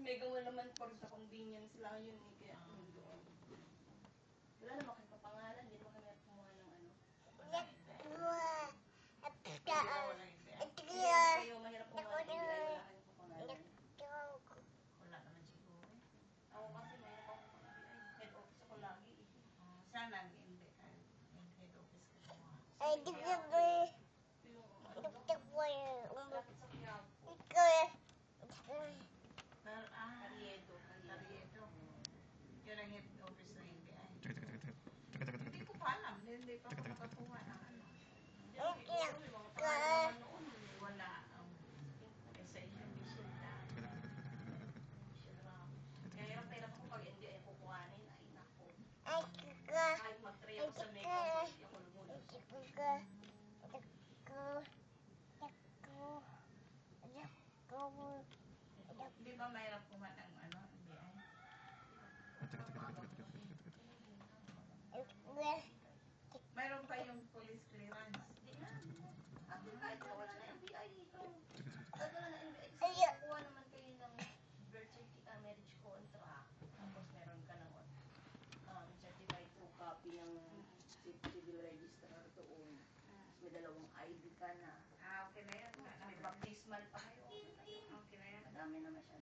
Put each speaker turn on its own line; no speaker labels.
Mega Mall naman for sa convenience lang yun eh. Kaya doon. Wala naman kayo papangalan. Hindi naman kami kumuha ng ano. Kayo mahirap kumuha ng NBI. Wala kayong papangalan.
Wala naman siguro.
Ako kasi mahirap ako pang NBI. Head office ako lagi eh.
Sana hindi. Head office ko kumuha.
Lapit sa Quiapo. Carriedo.
Carriedo. Yun ang head office na hindi ay. Hindi ko pa alam. Hindi pa ako nakakuha ng ano. Wala. Sa inyo, Michelle lang.
Kaya hirap ako pag hindi ay kukuhanin. Ay, nako. Kahit mag-try ako sa Mega Mall, hindi ako lumulos.
Hindi ba mahirap kumuha ng ano, NBI? Mayroon pa yung police clearance.
Hindi na. Ate, kahit na wala na NBI dito. Kahit wala na NBI. Kasi kukuha naman kayo ng birth certificate, marriage contract. Tapos meron ka ng certified true copy ng civil registrar doon. Tapos may dalawang ID ka na.
Okay na yan.
May baptismal pa kayo.
Okay na yan.
Madami naman siya.